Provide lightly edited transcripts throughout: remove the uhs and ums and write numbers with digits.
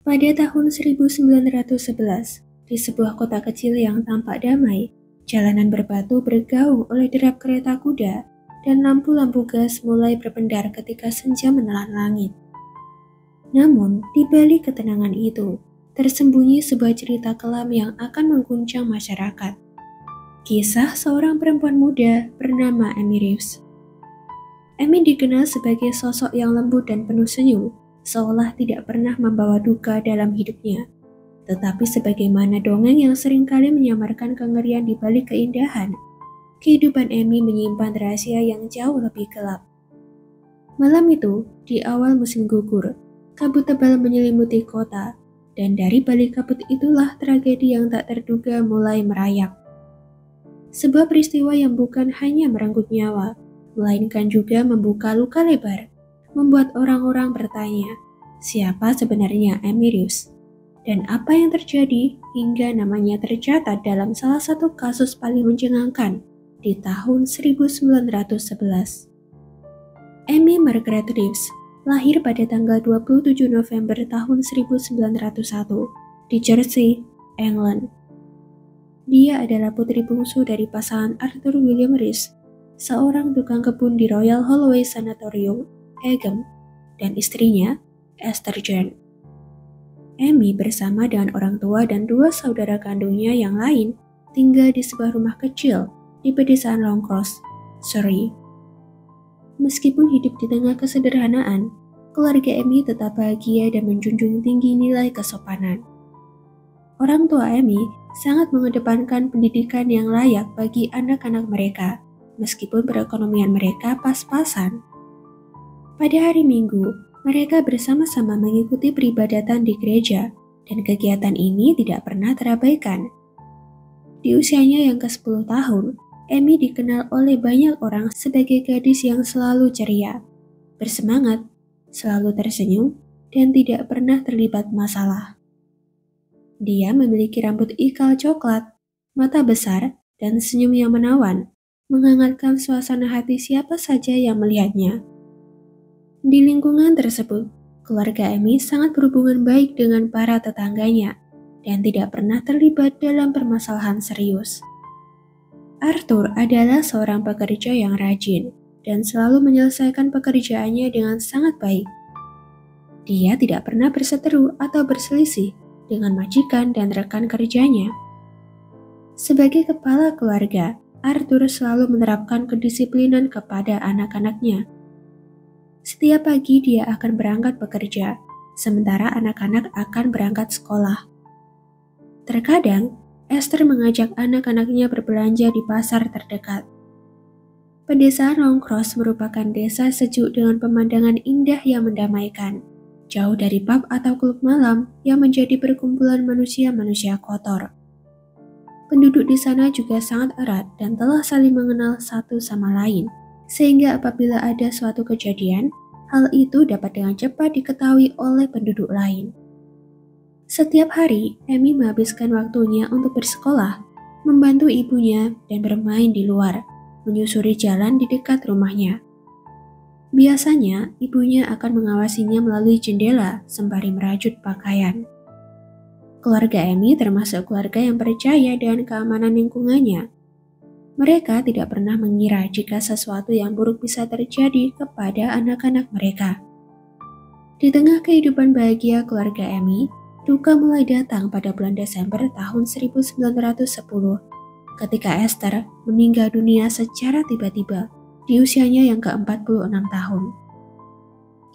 Pada tahun 1911, di sebuah kota kecil yang tampak damai, jalanan berbatu bergaung oleh derap kereta kuda dan lampu-lampu gas mulai berpendar ketika senja menelan langit. Namun, di balik ketenangan itu, tersembunyi sebuah cerita kelam yang akan mengguncang masyarakat. Kisah seorang perempuan muda bernama Amy Reeves. Amy dikenal sebagai sosok yang lembut dan penuh senyum, seolah tidak pernah membawa duka dalam hidupnya. Tetapi sebagaimana dongeng yang seringkali menyamarkan kengerian di balik keindahan, kehidupan Amy menyimpan rahasia yang jauh lebih gelap. Malam itu, di awal musim gugur, kabut tebal menyelimuti kota, dan dari balik kabut itulah tragedi yang tak terduga mulai merayap. Sebuah peristiwa yang bukan hanya merenggut nyawa, melainkan juga membuka luka lebar, membuat orang-orang bertanya, siapa sebenarnya Amy Reeves? Dan apa yang terjadi hingga namanya tercatat dalam salah satu kasus paling mencengangkan di tahun 1911. Amy Margaret Reeves lahir pada tanggal 27 November tahun 1901 di Jersey, England. Dia adalah putri bungsu dari pasangan Arthur William Reeves, seorang tukang kebun di Royal Holloway Sanatorium, Egham, dan istrinya, Esther Jane. Amy bersama dengan orang tua dan dua saudara kandungnya yang lain tinggal di sebuah rumah kecil di pedesaan Longcross, Surrey. Meskipun hidup di tengah kesederhanaan, keluarga Amy tetap bahagia dan menjunjung tinggi nilai kesopanan. Orang tua Amy sangat mengedepankan pendidikan yang layak bagi anak-anak mereka, meskipun perekonomian mereka pas-pasan. Pada hari Minggu, mereka bersama-sama mengikuti peribadatan di gereja, dan kegiatan ini tidak pernah terabaikan. Di usianya yang ke-10 tahun, Amy dikenal oleh banyak orang sebagai gadis yang selalu ceria, bersemangat, selalu tersenyum, dan tidak pernah terlibat masalah. Dia memiliki rambut ikal coklat, mata besar, dan senyum yang menawan, menghangatkan suasana hati siapa saja yang melihatnya. Di lingkungan tersebut, keluarga Amy sangat berhubungan baik dengan para tetangganya dan tidak pernah terlibat dalam permasalahan serius. Arthur adalah seorang pekerja yang rajin dan selalu menyelesaikan pekerjaannya dengan sangat baik. Dia tidak pernah berseteru atau berselisih dengan majikan dan rekan kerjanya. Sebagai kepala keluarga, Arthur selalu menerapkan kedisiplinan kepada anak-anaknya. Setiap pagi dia akan berangkat bekerja, sementara anak-anak akan berangkat sekolah. Terkadang, Esther mengajak anak-anaknya berbelanja di pasar terdekat. Pedesaan Longcross merupakan desa sejuk dengan pemandangan indah yang mendamaikan, jauh dari pub atau klub malam yang menjadi perkumpulan manusia-manusia kotor. Penduduk di sana juga sangat erat dan telah saling mengenal satu sama lain, sehingga apabila ada suatu kejadian, hal itu dapat dengan cepat diketahui oleh penduduk lain. Setiap hari, Amy menghabiskan waktunya untuk bersekolah, membantu ibunya, dan bermain di luar, menyusuri jalan di dekat rumahnya. Biasanya, ibunya akan mengawasinya melalui jendela sembari merajut pakaian. Keluarga Amy termasuk keluarga yang percaya dengan keamanan lingkungannya. Mereka tidak pernah mengira jika sesuatu yang buruk bisa terjadi kepada anak-anak mereka. Di tengah kehidupan bahagia keluarga Amy, duka mulai datang pada bulan Desember tahun 1910 ketika Esther meninggal dunia secara tiba-tiba di usianya yang ke-46 tahun.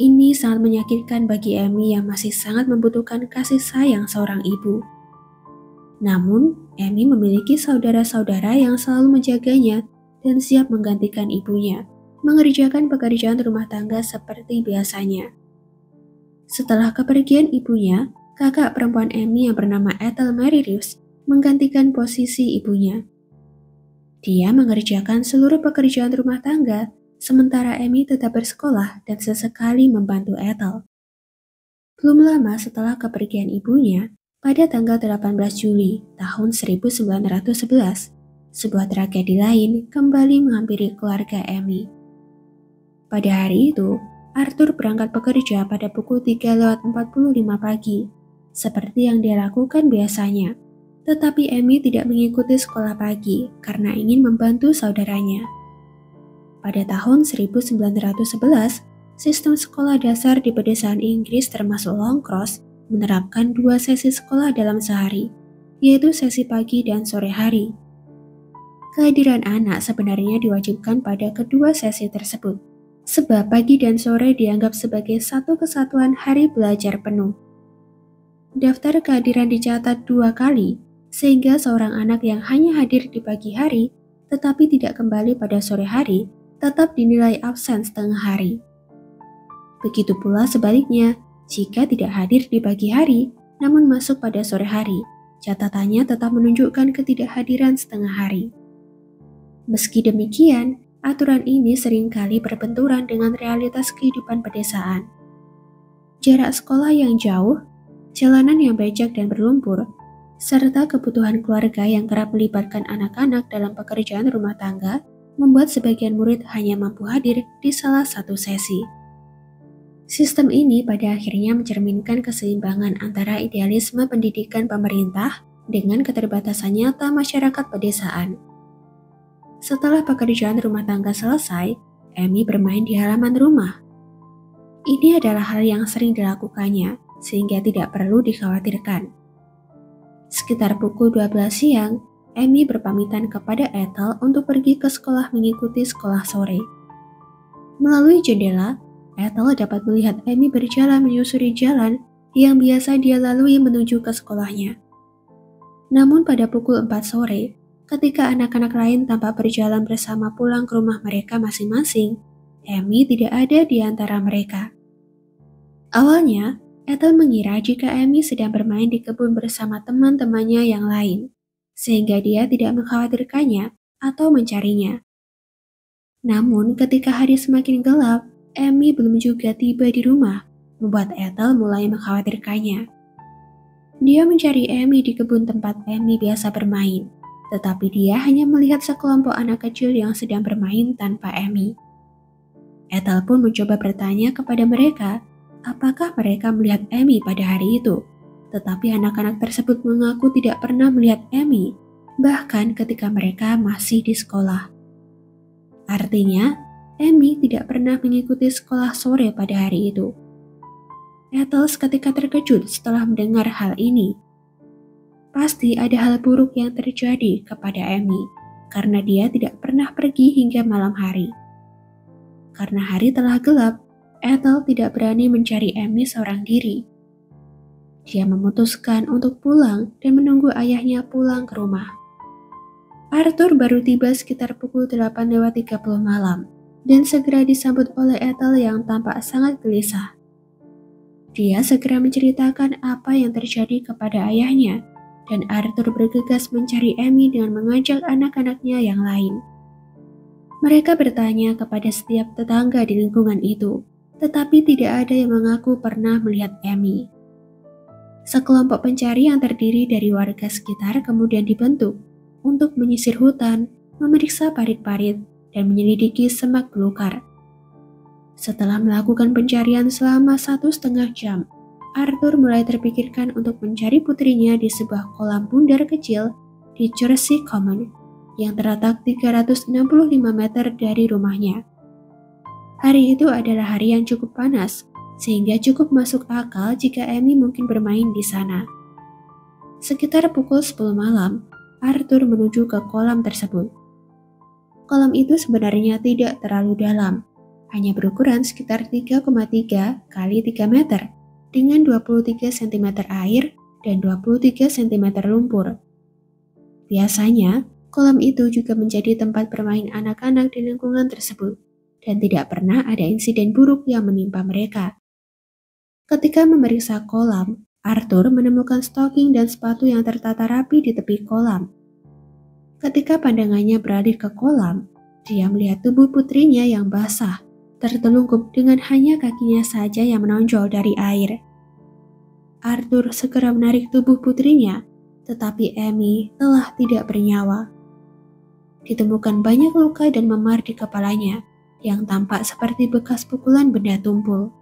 Ini sangat menyakitkan bagi Amy yang masih sangat membutuhkan kasih sayang seorang ibu. Namun, Amy memiliki saudara-saudara yang selalu menjaganya dan siap menggantikan ibunya, mengerjakan pekerjaan rumah tangga seperti biasanya. Setelah kepergian ibunya, kakak perempuan Amy yang bernama Ethel Mary Reeves menggantikan posisi ibunya. Dia mengerjakan seluruh pekerjaan rumah tangga, sementara Amy tetap bersekolah dan sesekali membantu Ethel. Belum lama setelah kepergian ibunya, pada tanggal 18 Juli tahun 1911, sebuah tragedi lain kembali menghampiri keluarga Amy. Pada hari itu, Arthur berangkat bekerja pada pukul 3:45 pagi. seperti yang dia lakukan biasanya. Tetapi Amy tidak mengikuti sekolah pagi karena ingin membantu saudaranya. Pada tahun 1911, sistem sekolah dasar di pedesaan Inggris termasuk Long Cross menerapkan 2 sesi sekolah dalam sehari, yaitu sesi pagi dan sore hari. Kehadiran anak sebenarnya diwajibkan pada kedua sesi tersebut, sebab pagi dan sore dianggap sebagai satu kesatuan hari belajar penuh. Daftar kehadiran dicatat 2 kali, sehingga seorang anak yang hanya hadir di pagi hari tetapi tidak kembali pada sore hari tetap dinilai absen setengah hari. Begitu pula sebaliknya, jika tidak hadir di pagi hari namun masuk pada sore hari, catatannya tetap menunjukkan ketidakhadiran setengah hari. Meski demikian, aturan ini seringkali berbenturan dengan realitas kehidupan pedesaan. Jarak sekolah yang jauh, jalanan yang becek dan berlumpur, serta kebutuhan keluarga yang kerap melibatkan anak-anak dalam pekerjaan rumah tangga membuat sebagian murid hanya mampu hadir di salah satu sesi. Sistem ini pada akhirnya mencerminkan keseimbangan antara idealisme pendidikan pemerintah dengan keterbatasan nyata masyarakat pedesaan. Setelah pekerjaan rumah tangga selesai, Amy bermain di halaman rumah. Ini adalah hal yang sering dilakukannya, sehingga tidak perlu dikhawatirkan. Sekitar pukul 12 siang, Amy berpamitan kepada Ethel untuk pergi ke sekolah mengikuti sekolah sore. Melalui jendela, Ethel dapat melihat Amy berjalan menyusuri jalan yang biasa dia lalui menuju ke sekolahnya. Namun pada pukul 4 sore, ketika anak-anak lain tampak berjalan bersama pulang ke rumah mereka masing-masing, Amy tidak ada di antara mereka. Awalnya, Ethel mengira jika Amy sedang bermain di kebun bersama teman-temannya yang lain, sehingga dia tidak mengkhawatirkannya atau mencarinya. Namun ketika hari semakin gelap, Amy belum juga tiba di rumah, membuat Ethel mulai mengkhawatirkannya. Dia mencari Amy di kebun tempat Amy biasa bermain, tetapi dia hanya melihat sekelompok anak kecil yang sedang bermain tanpa Amy. Ethel pun mencoba bertanya kepada mereka, apakah mereka melihat Amy pada hari itu, tetapi anak-anak tersebut mengaku tidak pernah melihat Amy, bahkan ketika mereka masih di sekolah. Artinya, Amy tidak pernah mengikuti sekolah sore pada hari itu. Ethel seketika terkejut setelah mendengar hal ini. Pasti ada hal buruk yang terjadi kepada Amy, karena dia tidak pernah pergi hingga malam hari. Karena hari telah gelap, Ethel tidak berani mencari Amy seorang diri. Dia memutuskan untuk pulang dan menunggu ayahnya pulang ke rumah. Arthur baru tiba sekitar pukul 8:30 malam, dan segera disambut oleh Ethel yang tampak sangat gelisah. Dia segera menceritakan apa yang terjadi kepada ayahnya, dan Arthur bergegas mencari Amy dengan mengajak anak-anaknya yang lain. Mereka bertanya kepada setiap tetangga di lingkungan itu, tetapi tidak ada yang mengaku pernah melihat Amy. Sekelompok pencari yang terdiri dari warga sekitar kemudian dibentuk untuk menyisir hutan, memeriksa parit-parit, dan menyelidiki semak belukar. Setelah melakukan pencarian selama 1,5 jam, Arthur mulai terpikirkan untuk mencari putrinya di sebuah kolam bundar kecil di Chertsey Common yang terletak 365 meter dari rumahnya. Hari itu adalah hari yang cukup panas, sehingga cukup masuk akal jika Amy mungkin bermain di sana. Sekitar pukul 10 malam, Arthur menuju ke kolam tersebut. Kolam itu sebenarnya tidak terlalu dalam, hanya berukuran sekitar 3,3 kali 3 meter. Dengan 23 cm air dan 23 cm lumpur. Biasanya, kolam itu juga menjadi tempat bermain anak-anak di lingkungan tersebut, dan tidak pernah ada insiden buruk yang menimpa mereka. Ketika memeriksa kolam, Arthur menemukan stoking dan sepatu yang tertata rapi di tepi kolam. Ketika pandangannya beralih ke kolam, dia melihat tubuh putrinya yang basah, tertelungkup dengan hanya kakinya saja yang menonjol dari air. Arthur segera menarik tubuh putrinya, tetapi Amy telah tidak bernyawa. Ditemukan banyak luka dan memar di kepalanya, yang tampak seperti bekas pukulan benda tumpul.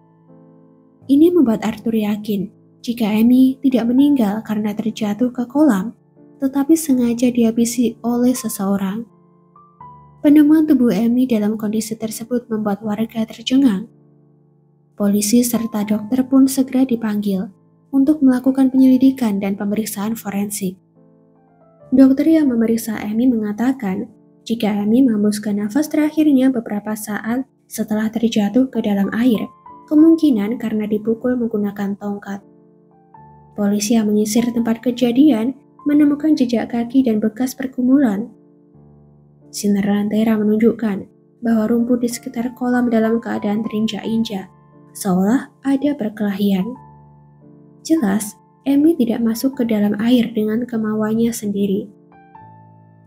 Ini membuat Arthur yakin jika Amy tidak meninggal karena terjatuh ke kolam, tetapi sengaja dihabisi oleh seseorang. Penemuan tubuh Amy dalam kondisi tersebut membuat warga tercengang. Polisi serta dokter pun segera dipanggil untuk melakukan penyelidikan dan pemeriksaan forensik. Dokter yang memeriksa Amy mengatakan jika Amy menghembuskan nafas terakhirnya beberapa saat setelah terjatuh ke dalam air, kemungkinan karena dipukul menggunakan tongkat. Polisi yang menyisir tempat kejadian menemukan jejak kaki dan bekas pergumulan. Sinar lentera menunjukkan bahwa rumput di sekitar kolam dalam keadaan terinjak-injak, seolah ada perkelahian. Jelas, Amy tidak masuk ke dalam air dengan kemauannya sendiri.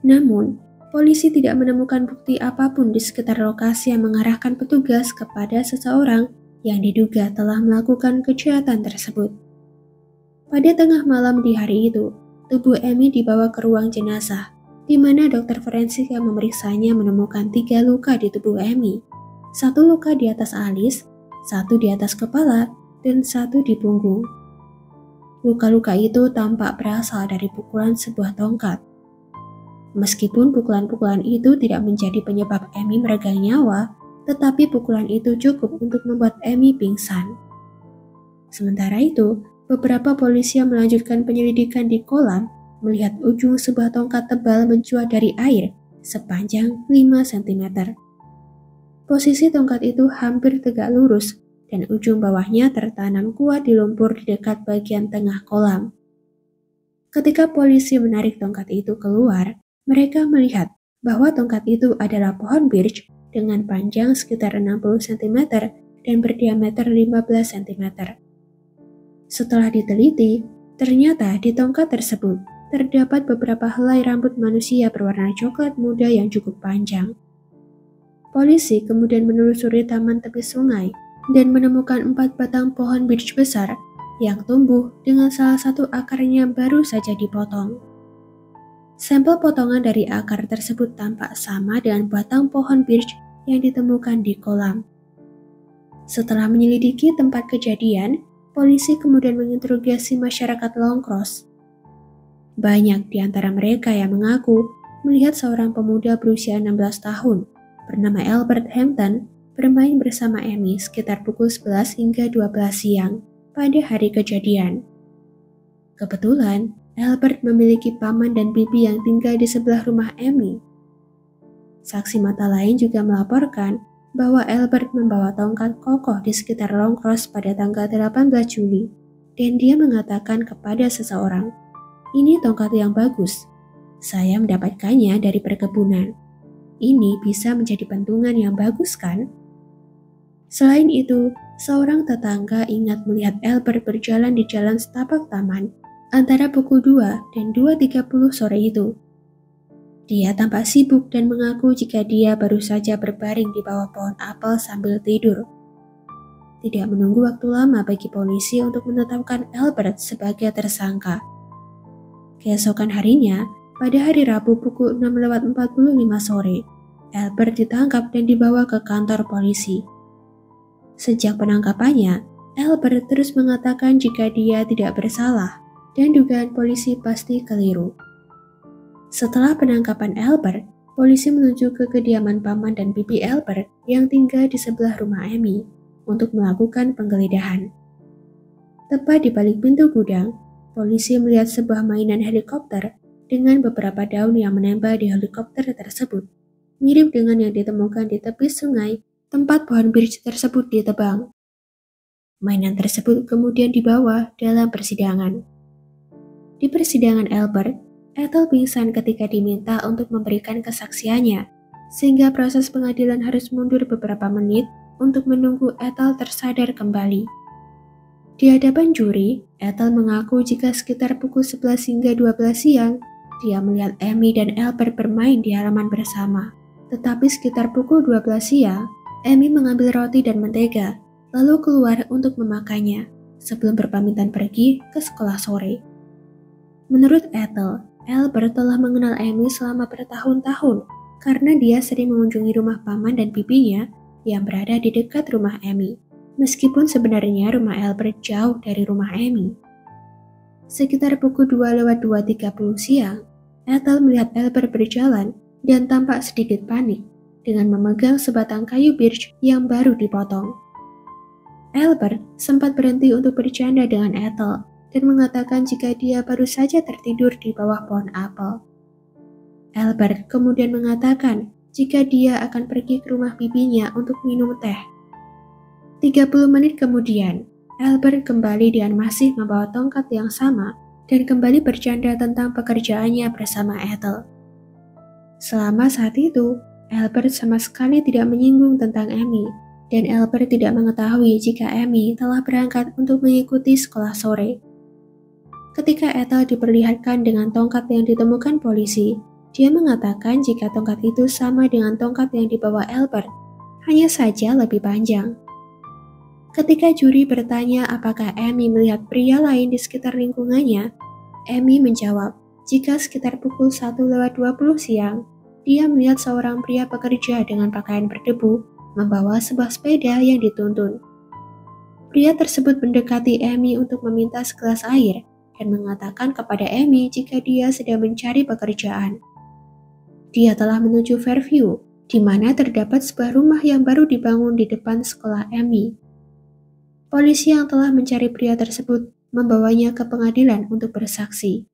Namun, polisi tidak menemukan bukti apapun di sekitar lokasi yang mengarahkan petugas kepada seseorang yang diduga telah melakukan kejahatan tersebut. Pada tengah malam di hari itu, tubuh Amy dibawa ke ruang jenazah, di mana dokter forensik yang memeriksanya menemukan 3 luka di tubuh Amy. 1 luka di atas alis, 1 di atas kepala, dan 1 di punggung. Luka-luka itu tampak berasal dari pukulan sebuah tongkat. Meskipun pukulan-pukulan itu tidak menjadi penyebab Amy meregang nyawa, tetapi pukulan itu cukup untuk membuat Amy pingsan. Sementara itu, beberapa polisi yang melanjutkan penyelidikan di kolam melihat ujung sebuah tongkat tebal mencuat dari air sepanjang 5 cm. Posisi tongkat itu hampir tegak lurus dan ujung bawahnya tertanam kuat di lumpur di dekat bagian tengah kolam. Ketika polisi menarik tongkat itu keluar, mereka melihat bahwa tongkat itu adalah pohon birch dengan panjang sekitar 60 cm dan berdiameter 15 cm. Setelah diteliti, ternyata di tongkat tersebut terdapat beberapa helai rambut manusia berwarna coklat muda yang cukup panjang. Polisi kemudian menelusuri taman tepi sungai dan menemukan 4 batang pohon birch besar yang tumbuh dengan salah satu akarnya baru saja dipotong. Sampel potongan dari akar tersebut tampak sama dengan batang pohon birch yang ditemukan di kolam. Setelah menyelidiki tempat kejadian, polisi kemudian menginterogasi masyarakat Longcross. Banyak di antara mereka yang mengaku melihat seorang pemuda berusia 16 tahun bernama Albert Hampton bermain bersama Amy sekitar pukul 11 hingga 12 siang pada hari kejadian. Kebetulan, Albert memiliki paman dan bibi yang tinggal di sebelah rumah Amy. Saksi mata lain juga melaporkan bahwa Albert membawa tongkat kokoh di sekitar Longcross pada tanggal 18 Juli, dan dia mengatakan kepada seseorang, "Ini tongkat yang bagus. Saya mendapatkannya dari perkebunan. Ini bisa menjadi pentungan yang bagus kan?" Selain itu, seorang tetangga ingat melihat Albert berjalan di jalan setapak taman antara pukul 2 dan 2.30 sore itu. Dia tampak sibuk dan mengaku jika dia baru saja berbaring di bawah pohon apel sambil tidur. Tidak menunggu waktu lama bagi polisi untuk menetapkan Albert sebagai tersangka. Keesokan harinya, pada hari Rabu pukul 6.45 sore, Albert ditangkap dan dibawa ke kantor polisi. Sejak penangkapannya, Albert terus mengatakan jika dia tidak bersalah dan dugaan polisi pasti keliru. Setelah penangkapan Albert, polisi menuju ke kediaman paman dan bibi Albert yang tinggal di sebelah rumah Amy untuk melakukan penggeledahan. Tepat di balik pintu gudang, polisi melihat sebuah mainan helikopter dengan beberapa daun yang menempel di helikopter tersebut, mirip dengan yang ditemukan di tepi sungai tempat pohon birch tersebut ditebang. Mainan tersebut kemudian dibawa dalam persidangan. Di persidangan Albert, Ethel pingsan ketika diminta untuk memberikan kesaksiannya, sehingga proses pengadilan harus mundur beberapa menit untuk menunggu Ethel tersadar kembali. Di hadapan juri, Ethel mengaku jika sekitar pukul 11 hingga 12 siang, dia melihat Amy dan Albert bermain di halaman bersama. Tetapi sekitar pukul 12 siang, Amy mengambil roti dan mentega, lalu keluar untuk memakannya, sebelum berpamitan pergi ke sekolah sore. Menurut Ethel, Albert telah mengenal Amy selama bertahun-tahun karena dia sering mengunjungi rumah paman dan bibinya yang berada di dekat rumah Amy. Meskipun sebenarnya rumah Albert jauh dari rumah Amy. Sekitar pukul 2:30 siang, Ethel melihat Albert berjalan dan tampak sedikit panik dengan memegang sebatang kayu birch yang baru dipotong. Albert sempat berhenti untuk bercanda dengan Ethel dan mengatakan jika dia baru saja tertidur di bawah pohon apel. Albert kemudian mengatakan jika dia akan pergi ke rumah bibinya untuk minum teh. 30 menit kemudian, Albert kembali dengan masih membawa tongkat yang sama dan kembali bercanda tentang pekerjaannya bersama Ethel. Selama saat itu, Albert sama sekali tidak menyinggung tentang Amy, dan Albert tidak mengetahui jika Amy telah berangkat untuk mengikuti sekolah sore. Ketika Ethel diperlihatkan dengan tongkat yang ditemukan polisi, dia mengatakan jika tongkat itu sama dengan tongkat yang dibawa Albert, hanya saja lebih panjang. Ketika juri bertanya apakah Amy melihat pria lain di sekitar lingkungannya, Amy menjawab jika sekitar pukul 1:20 siang, dia melihat seorang pria pekerja dengan pakaian berdebu membawa sebuah sepeda yang dituntun. Pria tersebut mendekati Amy untuk meminta segelas air dan mengatakan kepada Amy jika dia sedang mencari pekerjaan. Dia telah menuju Fairview, di mana terdapat sebuah rumah yang baru dibangun di depan sekolah Amy. Polisi yang telah mencari pria tersebut membawanya ke pengadilan untuk bersaksi.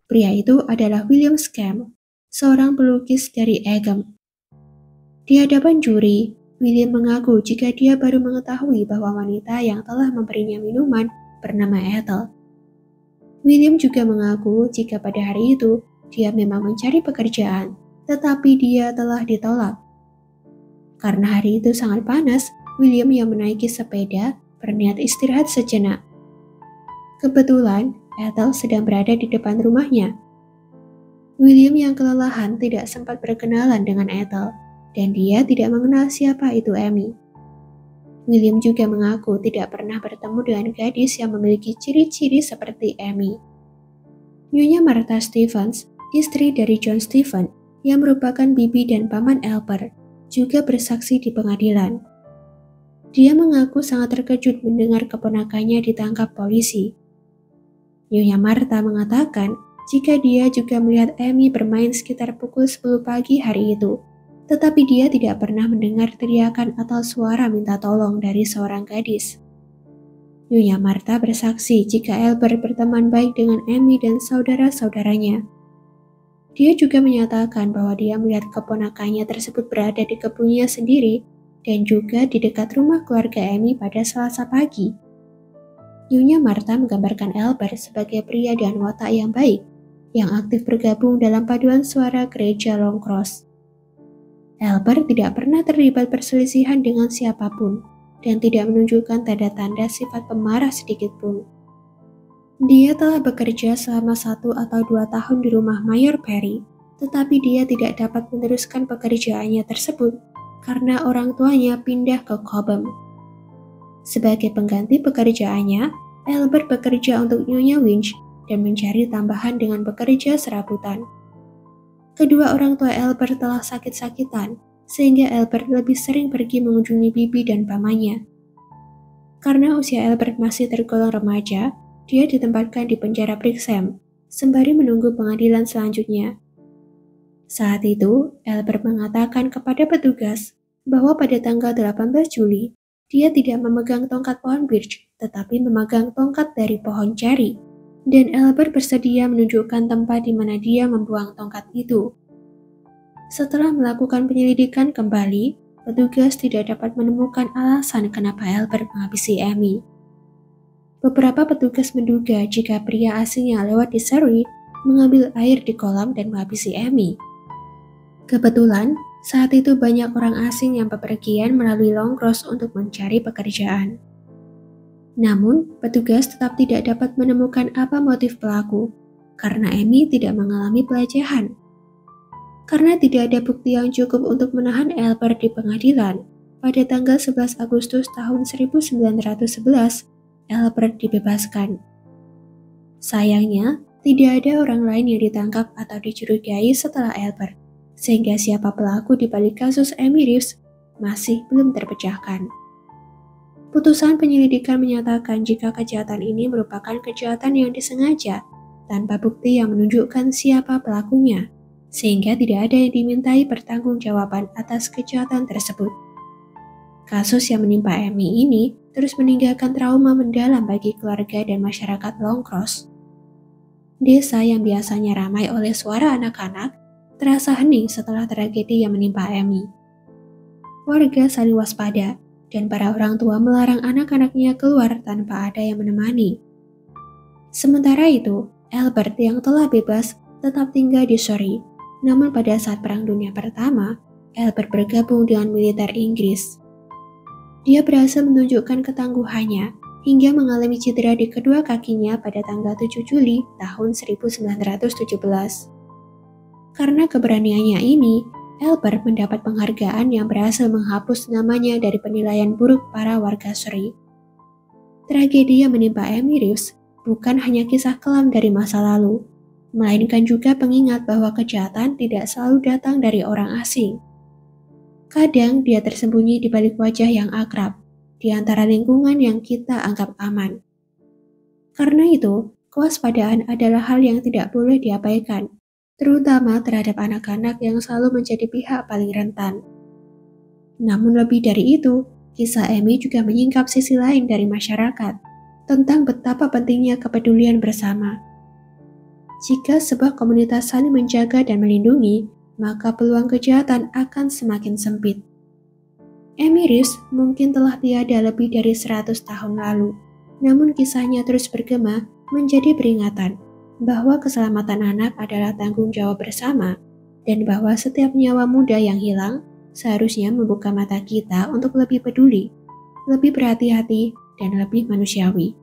Pria itu adalah William Scamp, seorang pelukis dari Egham. Di hadapan juri, William mengaku jika dia baru mengetahui bahwa wanita yang telah memberinya minuman bernama Ethel. William juga mengaku jika pada hari itu dia memang mencari pekerjaan, tetapi dia telah ditolak. Karena hari itu sangat panas, William yang menaiki sepeda berniat istirahat sejenak. Kebetulan, Ethel sedang berada di depan rumahnya. William yang kelelahan tidak sempat berkenalan dengan Ethel, dan dia tidak mengenal siapa itu Amy. William juga mengaku tidak pernah bertemu dengan gadis yang memiliki ciri-ciri seperti Amy. Nyonya Martha Stevens, istri dari John Stevens, yang merupakan bibi dan paman Albert, juga bersaksi di pengadilan. Dia mengaku sangat terkejut mendengar keponakannya ditangkap polisi. Nyonya Martha mengatakan jika dia juga melihat Amy bermain sekitar pukul 10 pagi hari itu, tetapi dia tidak pernah mendengar teriakan atau suara minta tolong dari seorang gadis. Nyonya Martha bersaksi jika Albert berteman baik dengan Amy dan saudara-saudaranya. Dia juga menyatakan bahwa dia melihat keponakannya tersebut berada di kebunnya sendiri dan juga di dekat rumah keluarga Amy pada Selasa pagi. Nyonya Martha menggambarkan Albert sebagai pria dan watak yang baik, yang aktif bergabung dalam paduan suara gereja Long Cross. Albert tidak pernah terlibat perselisihan dengan siapapun, dan tidak menunjukkan tanda-tanda sifat pemarah sedikit pun. Dia telah bekerja selama 1 atau 2 tahun di rumah Mayor Perry, tetapi dia tidak dapat meneruskan pekerjaannya tersebut karena orang tuanya pindah ke Cobham. Sebagai pengganti pekerjaannya, Albert bekerja untuk Nyonya Winch dan mencari tambahan dengan bekerja serabutan. Kedua orang tua Albert telah sakit-sakitan, sehingga Albert lebih sering pergi mengunjungi bibi dan pamannya. Karena usia Albert masih tergolong remaja, dia ditempatkan di penjara Brixham, sembari menunggu pengadilan selanjutnya. Saat itu, Albert mengatakan kepada petugas bahwa pada tanggal 18 Juli, dia tidak memegang tongkat pohon birch, tetapi memegang tongkat dari pohon ceri, dan Albert bersedia menunjukkan tempat di mana dia membuang tongkat itu. Setelah melakukan penyelidikan kembali, petugas tidak dapat menemukan alasan kenapa Albert menghabisi Amy. Beberapa petugas menduga jika pria asing yang lewat di Surrey mengambil air di kolam dan menghabisi Amy. Kebetulan, saat itu banyak orang asing yang bepergian melalui Long Cross untuk mencari pekerjaan. Namun, petugas tetap tidak dapat menemukan apa motif pelaku, karena Amy tidak mengalami pelecehan. Karena tidak ada bukti yang cukup untuk menahan Albert di pengadilan, pada tanggal 11 Agustus tahun 1911, Albert dibebaskan. Sayangnya, tidak ada orang lain yang ditangkap atau dicurigai setelah Albert, sehingga siapa pelaku di balik kasus Amy Reeves masih belum terpecahkan. Putusan penyelidikan menyatakan jika kejahatan ini merupakan kejahatan yang disengaja tanpa bukti yang menunjukkan siapa pelakunya, sehingga tidak ada yang dimintai pertanggungjawaban atas kejahatan tersebut. Kasus yang menimpa Emi ini terus meninggalkan trauma mendalam bagi keluarga dan masyarakat Longcross. Desa yang biasanya ramai oleh suara anak-anak terasa hening setelah tragedi yang menimpa Emi. Warga saling waspada dan para orang tua melarang anak-anaknya keluar tanpa ada yang menemani. Sementara itu, Albert yang telah bebas tetap tinggal di Surrey. Namun pada saat Perang Dunia Pertama, Albert bergabung dengan militer Inggris. Dia berhasil menunjukkan ketangguhannya hingga mengalami cedera di kedua kakinya pada tanggal 7 Juli tahun 1917. Karena keberaniannya ini, Albert mendapat penghargaan yang berhasil menghapus namanya dari penilaian buruk para warga Surrey. Tragedi yang menimpa Amy Reeves bukan hanya kisah kelam dari masa lalu, melainkan juga pengingat bahwa kejahatan tidak selalu datang dari orang asing. Kadang dia tersembunyi di balik wajah yang akrab, di antara lingkungan yang kita anggap aman. Karena itu, kewaspadaan adalah hal yang tidak boleh diabaikan, terutama terhadap anak-anak yang selalu menjadi pihak paling rentan. Namun lebih dari itu, kisah Amy juga menyingkap sisi lain dari masyarakat, tentang betapa pentingnya kepedulian bersama. Jika sebuah komunitas saling menjaga dan melindungi, maka peluang kejahatan akan semakin sempit. Amy Reeves mungkin telah tiada lebih dari 100 tahun lalu, namun kisahnya terus bergema menjadi peringatan bahwa keselamatan anak adalah tanggung jawab bersama, dan bahwa setiap nyawa muda yang hilang seharusnya membuka mata kita untuk lebih peduli, lebih berhati-hati, dan lebih manusiawi.